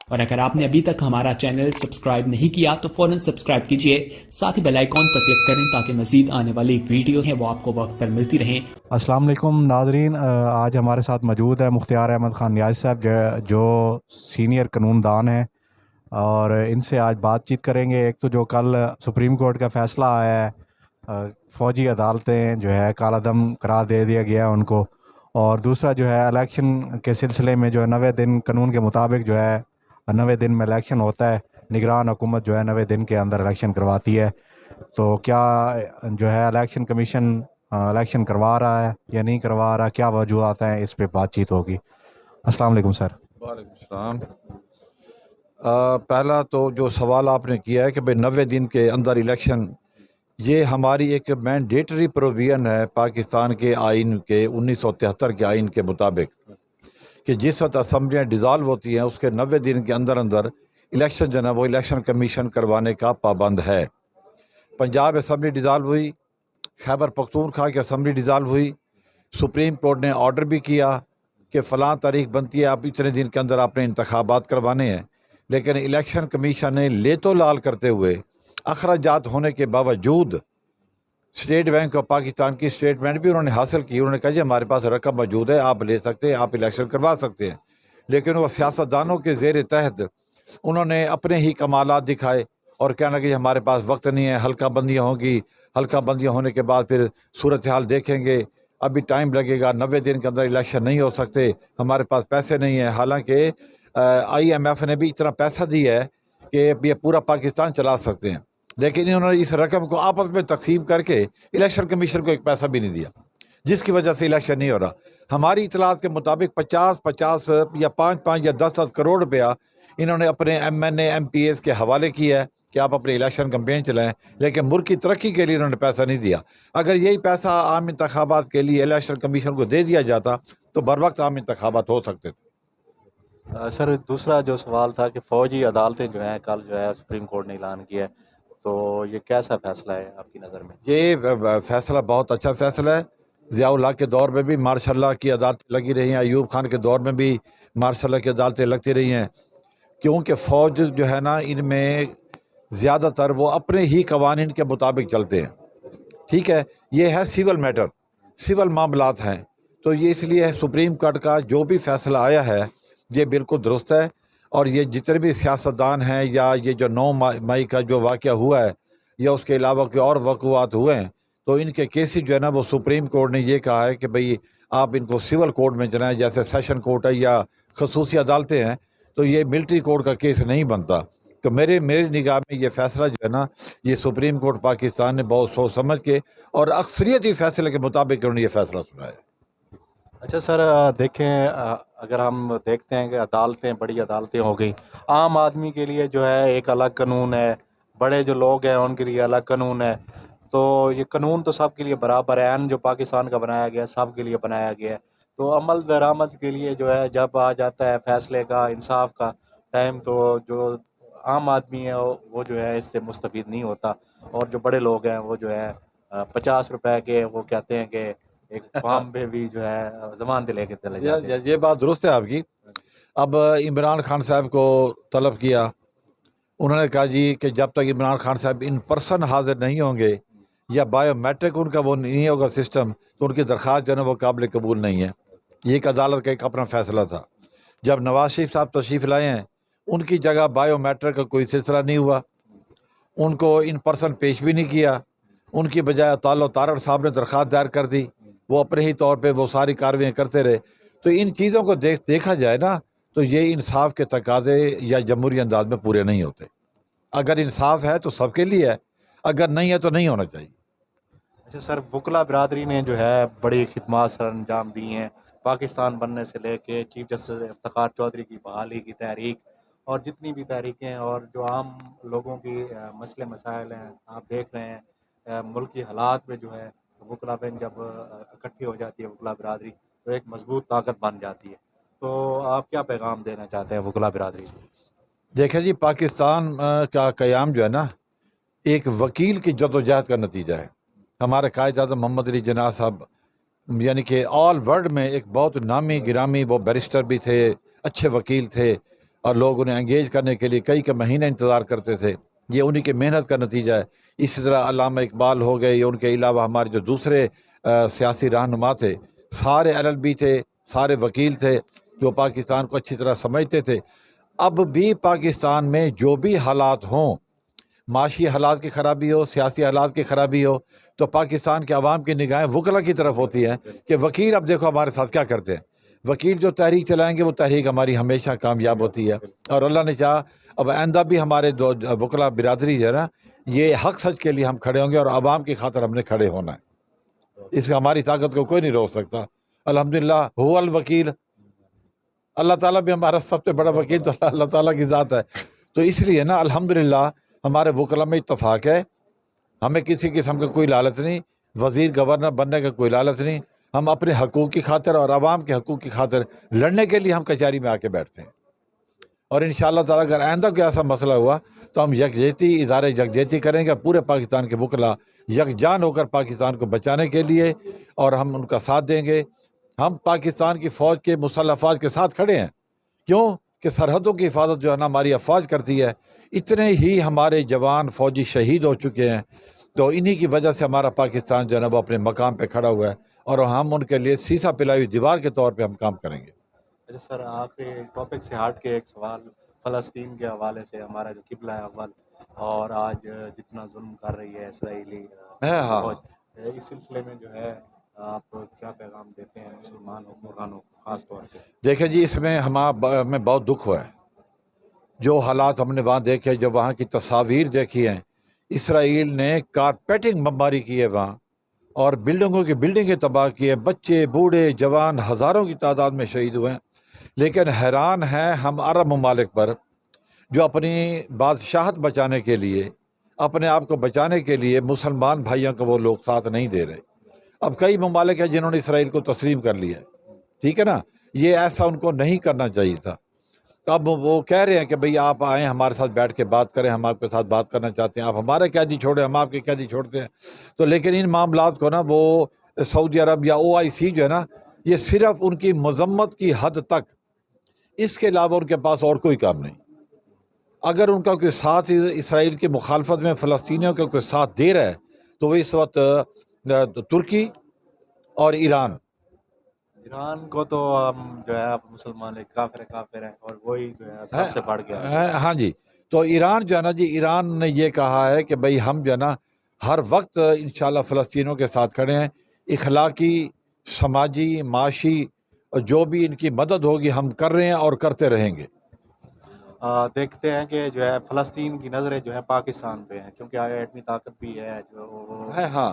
اور اگر آپ نے ابھی تک ہمارا چینل سبسکرائب نہیں کیا تو فوراً سبسکرائب کیجئے، ساتھ ہی بیل آئیکن پر کلک کریں تاکہ مزید آنے والی ویڈیو ہیں وہ آپ کو وقت پر ملتی رہیں۔ السلام علیکم ناظرین، آج ہمارے ساتھ موجود ہے مختار احمد خان نیازی صاحب جو سینئر قانون دان ہیں، اور ان سے آج بات چیت کریں گے۔ ایک تو جو کل سپریم کورٹ کا فیصلہ آیا ہے، فوجی عدالتیں جو ہے کالعدم قرار دے دیا گیا ہے ان کو، اور دوسرا جو ہے الیکشن کے سلسلے میں جو ہے 90 دن قانون کے مطابق جو ہے 90 دن میں الیکشن ہوتا ہے، نگران حکومت جو ہے 90 دن کے اندر الیکشن کرواتی ہے۔ تو کیا جو ہے الیکشن کمیشن الیکشن کروا رہا ہے یا نہیں کروا رہا، کیا وجوہات ہیں، اس پہ بات چیت ہوگی۔ السلام علیکم سر۔ وعلیکم السلام۔ پہلا تو جو سوال آپ نے کیا ہے کہ بھئی 90 دن کے اندر الیکشن، یہ ہماری ایک مینڈیٹری پروویژن ہے پاکستان کے آئین کے 1973 کے آئین کے مطابق، کہ جس وقت اسمبلیاں ڈیزالو ہوتی ہیں اس کے 90 دن کے اندر اندر الیکشن جو ہے وہ الیکشن کمیشن کروانے کا پابند ہے۔ پنجاب اسمبلی ڈیزالو ہوئی، خیبر پختونخوا کی اسمبلی ڈیزالو ہوئی، سپریم کورٹ نے آرڈر بھی کیا کہ فلاں تاریخ بنتی ہے، آپ اتنے دن کے اندر آپ نے انتخابات کروانے ہیں، لیکن الیکشن کمیشن نے لیتو لال کرتے ہوئے اخراجات ہونے کے باوجود اسٹیٹ بینک آف پاکستان کی اسٹیٹمنٹ بھی انہوں نے حاصل کی۔ انہوں نے کہا جی ہمارے پاس رقم موجود ہے، آپ لے سکتے ہیں، آپ الیکشن کروا سکتے ہیں، لیکن وہ سیاستدانوں کے زیر تحت انہوں نے اپنے ہی کمالات دکھائے اور کہنا کہ ہمارے پاس وقت نہیں ہے، حلقہ بندیاں ہوں گی، حلقہ بندیاں ہونے کے بعد پھر صورتحال دیکھیں گے، ابھی ٹائم لگے گا، 90 دن کے اندر الیکشن نہیں ہو سکتے، ہمارے پاس پیسے نہیں ہیں۔ حالانکہ آئی ایم ایف نے بھی اتنا پیسہ دیا ہے کہ یہ پورا پاکستان چلا سکتے ہیں، لیکن انہوں نے اس رقم کو آپس میں تقسیم کر کے الیکشن کمیشن کو ایک پیسہ بھی نہیں دیا، جس کی وجہ سے الیکشن نہیں ہو رہا۔ ہماری اطلاعات کے مطابق 50 یا 5 یا 10 کروڑ روپیہ انہوں نے اپنے M N A M P S کے حوالے کیا ہے کہ آپ اپنے الیکشن کمپین چلائیں، لیکن ملک کی ترقی کے لیے انہوں نے پیسہ نہیں دیا۔ اگر یہی پیسہ عام انتخابات کے لیے الیکشن کمیشن کو دے دیا جاتا تو بر وقت عام انتخابات ہو سکتے تھے۔ سر دوسرا جو سوال تھا کہ فوجی عدالتیں جو ہیں کل جو ہے سپریم کورٹ نے اعلان کیا ہے، تو یہ کیسا فیصلہ ہے آپ کی نظر میں؟ یہ فیصلہ بہت اچھا فیصلہ ہے۔ ضیاء اللہ کے دور میں بھی مارشاء اللہ کی عدالتیں لگی رہی ہیں، ایوب خان کے دور میں بھی مارشاء اللہ کی عدالتیں لگتی رہی ہیں، کیونکہ فوج جو ہے نا ان میں زیادہ تر وہ اپنے ہی قوانین کے مطابق چلتے ہیں۔ ٹھیک ہے، یہ ہے سول میٹر، سول معاملات ہیں، تو یہ اس لیے سپریم کورٹ کا جو بھی فیصلہ آیا ہے یہ بالکل درست ہے، اور یہ جتنے بھی سیاستدان ہیں یا یہ جو 9 مئی کا جو واقعہ ہوا ہے یا اس کے علاوہ کوئی اور واقعات ہوئے ہیں، تو ان کے کیسز جو ہے نا وہ سپریم کورٹ نے یہ کہا ہے کہ بھئی آپ ان کو سول کورٹ میں چلائیں، جیسے سیشن کورٹ ہے یا خصوصی عدالتیں ہیں، تو یہ ملٹری کورٹ کا کیس نہیں بنتا۔ تو میری نگاہ میں یہ فیصلہ جو ہے نا یہ سپریم کورٹ پاکستان نے بہت سوچ سمجھ کے اور اکثریتی فیصلے کے مطابق انہوں نے یہ فیصلہ سنایا ہے۔ اچھا سر، دیکھیں اگر ہم دیکھتے ہیں کہ عدالتیں بڑی عدالتیں ہو گئی، عام آدمی کے لیے جو ہے ایک الگ قانون ہے، بڑے جو لوگ ہیں ان کے لیے الگ قانون ہے، تو یہ قانون تو سب کے لیے برابر ہے، جو پاکستان کا بنایا گیا ہے سب کے لیے بنایا گیا ہے، تو عمل درآمد کے لیے جو ہے جب آ جاتا ہے فیصلے کا، انصاف کا ٹائم، تو جو عام آدمی ہے وہ جو ہے اس سے مستفید نہیں ہوتا، اور جو بڑے لوگ ہیں وہ جو ہے 50 روپے کے وہ کہتے ہیں کہ ایک فارم پہ بھی جو ہے زبان دے لے کے چلے جاتے ہیں۔ یہ بات درست ہے آپ کی۔ اب عمران خان صاحب کو طلب کیا، انہوں نے کہا جی کہ جب تک عمران خان صاحب ان پرسن حاضر نہیں ہوں گے یا بایو میٹرک ان کا وہ نہیں ہوگا سسٹم، تو ان کی درخواست جو ہے نا وہ قابل قبول نہیں ہے۔ یہ ایک عدالت کا ایک اپنا فیصلہ تھا۔ جب نواز شریف صاحب تشریف لائے ہیں، ان کی جگہ بایو میٹرک کا کوئی سلسلہ نہیں ہوا، ان کو ان پرسن پیش بھی نہیں کیا، ان کی بجائے طالع طارڑ صاحب نے درخواست دائر کر دی، وہ اپنے ہی طور پہ وہ ساری کاروائیاں کرتے رہے۔ تو ان چیزوں کو دیکھا جائے نا تو یہ انصاف کے تقاضے یا جمہوری انداز میں پورے نہیں ہوتے۔ اگر انصاف ہے تو سب کے لیے ہے، اگر نہیں ہے تو نہیں ہونا چاہیے۔ اچھا سر، وکلا برادری نے جو ہے بڑی خدمات سر انجام دی ہیں، پاکستان بننے سے لے کے چیف جسٹس افتخار چودھری کی بحالی کی تحریک اور جتنی بھی تحریکیں اور جو عام لوگوں کی مسئلے مسائل ہیں آپ دیکھ رہے ہیں، ملکی حالات میں جو ہے وکلا بین جب اکٹھی ہو جاتی ہے وکلا برادری تو ایک مضبوط طاقت بن جاتی ہے، تو آپ کیا پیغام دینا چاہتے ہیں وکلا برادری کو؟ دیکھیں جی، پاکستان کا قیام جو ہے نا ایک وکیل کی جدوجہد کا نتیجہ ہے۔ ہمارے قائد اعظم محمد علی جناح صاحب یعنی کہ آل ورلڈ میں ایک بہت نامی گرامی وہ بیرسٹر بھی تھے، اچھے وکیل تھے، اور لوگ انہیں انگیج کرنے کے لیے کئی مہینے انتظار کرتے تھے. یہ انہی کی محنت کا نتیجہ ہے. اسی طرح علامہ اقبال ہو گئے، یا ان کے علاوہ ہمارے جو دوسرے سیاسی رہنما تھے، سارے LLB تھے، سارے وکیل تھے جو پاکستان کو اچھی طرح سمجھتے تھے. اب بھی پاکستان میں جو بھی حالات ہوں، معاشی حالات کی خرابی ہو، سیاسی حالات کی خرابی ہو، تو پاکستان کے عوام کی نگاہیں وکلا کی طرف ہوتی ہیں کہ وکیل اب دیکھو ہمارے ساتھ کیا کرتے ہیں. وکیل جو تحریک چلائیں گے وہ تحریک ہماری ہمیشہ کامیاب ہوتی ہے. اور اللہ نے چاہا اب آئندہ بھی ہمارے دو وکلا برادری جو ہے نا، یہ حق سچ کے لیے ہم کھڑے ہوں گے، اور عوام کی خاطر ہم نے کھڑے ہونا ہے. اس سے ہماری طاقت کو کوئی نہیں روک سکتا. الحمدللہ هو الوکیل، اللہ تعالیٰ بھی ہمارا سب سے بڑا وکیل تو اللہ تعالیٰ کی ذات ہے. تو اس لیے نا الحمدللہ ہمارے وکلا میں اتفاق ہے. ہمیں کسی قسم کا کوئی لالچ نہیں، وزیر گورنر بننے کا کوئی لالچ نہیں. ہم اپنے حقوق کی خاطر اور عوام کے حقوق کی خاطر لڑنے کے لیے ہم کچہری میں آ کے بیٹھتے ہیں. اور انشاءاللہ تعالیٰ اگر آئندہ کوئی ایسا مسئلہ ہوا تو ہم اظہار یکجہتی کریں گے. پورے پاکستان کے وکلا یکجان ہو کر پاکستان کو بچانے کے لیے، اور ہم ان کا ساتھ دیں گے. ہم پاکستان کی فوج کے مسلح افواج کے ساتھ کھڑے ہیں. کیوں کہ سرحدوں کی حفاظت جو ہے نا ہماری افواج کرتی ہے. اتنے ہی ہمارے جوان فوجی شہید ہو چکے ہیں، تو انہی کی وجہ سے ہمارا پاکستان جو ہے نا وہ اپنے مقام پہ کھڑا ہوا ہے، اور ہم ان کے لیے سیسا پلائی ہوئی دیوار کے طور پہ ہم کام کریں گے. اچھا سر، آخری ٹاپک سے ہٹ کے ایک سوال فلسطین کے حوالے سے. ہمارا جو قبلہ ہے اول، اور آج جتنا ظلم کر رہی ہے اسرائیلی ہاں. فوج، اس سلسلے میں جو ہے آپ کیا پیغام دیتے ہیں مسلمان حکمرانوں کو خاص طور پہ؟ دیکھیں جی، اس میں ہمیں بہت دکھ ہوا ہے. جو حالات ہم نے وہاں دیکھے، جو وہاں کی تصاویر دیکھی ہیں، اسرائیل نے کارپیٹنگ بمباری کی ہے وہاں، اور بلڈنگوں کی بلڈنگیں تباہ کی ہیں. بچے، بوڑھے، جوان ہزاروں کی تعداد میں شہید ہوئے ہیں. لیکن حیران ہیں ہم عرب ممالک پر، جو اپنی بادشاہت بچانے کے لیے، اپنے آپ کو بچانے کے لیے مسلمان بھائیوں کو وہ لوگ ساتھ نہیں دے رہے. اب کئی ممالک ہیں جنہوں نے اسرائیل کو تسلیم کر لیا ہے، ٹھیک ہے نا. یہ ایسا ان کو نہیں کرنا چاہیے تھا. اب وہ کہہ رہے ہیں کہ بھئی آپ آئیں ہمارے ساتھ بیٹھ کے بات کریں، ہم آپ کے ساتھ بات کرنا چاہتے ہیں، آپ ہمارے قیدی چھوڑیں، ہم آپ کے قیدی چھوڑتے ہیں. تو لیکن ان معاملات کو نا وہ سعودی عرب یا OIC جو ہے نا، یہ صرف ان کی مذمت کی حد تک، اس کے علاوہ ان کے پاس اور کوئی کام نہیں. اگر ان کا کوئی ساتھ اسرائیل کی مخالفت میں فلسطینیوں کا کوئی ساتھ دے رہا ہے تو وہ اس وقت ترکی اور ایران کو تو ہم جو ہے مسلمان کافر ہیں، اور وہی جو ہے سب سے بڑھ گیا. ہاں جی. تو ایران جو ہے نا جی، ایران نے یہ کہا ہے کہ بھئی ہم جو ہے نا ہر وقت انشاءاللہ فلسطینیوں کے ساتھ کھڑے ہیں. اخلاقی، سماجی، معاشی، جو بھی ان کی مدد ہوگی ہم کر رہے ہیں اور کرتے رہیں گے. دیکھتے ہیں کہ جو ہے فلسطین کی نظریں جو ہے پاکستان پہ ہیں، کیونکہ آگے اتنی طاقت بھی ہے جو ہاں.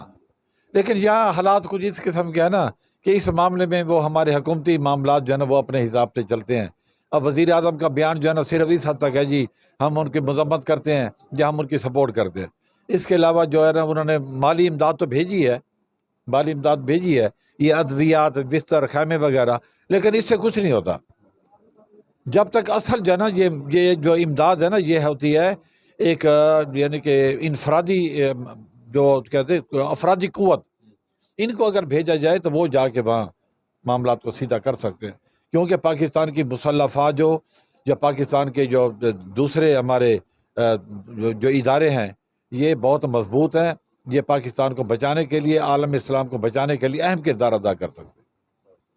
لیکن یہاں حالات کچھ اس قسم کے ہیں نا کہ اس معاملے میں وہ ہمارے حکومتی معاملات جو ہے نا وہ اپنے حساب سے چلتے ہیں. اب وزیر اعظم کا بیان جو ہے نا صرف اس حد تک ہے جی ہم ان کی مذمت کرتے ہیں یا ہم ان کی سپورٹ کرتے ہیں. اس کے علاوہ جو ہے نا انہوں نے مالی امداد تو بھیجی ہے، یہ ادویات، بستر، خیمے وغیرہ، لیکن اس سے کچھ نہیں ہوتا. جب تک اصل جو ہے نا یہ جو امداد ہے نا یہ ہوتی ہے ایک یعنی کہ انفرادی جو کہتے ہیں افرادی قوت، ان کو اگر بھیجا جائے تو وہ جا کے وہاں معاملات کو سیدھا کر سکتے ہیں. کیونکہ پاکستان کی مسلح افواج ہو یا پاکستان کے جو دوسرے ہمارے جو ادارے ہیں یہ بہت مضبوط ہیں. یہ پاکستان کو بچانے کے لیے، عالم اسلام کو بچانے کے لیے اہم کردار ادا کر سکتے ہیں.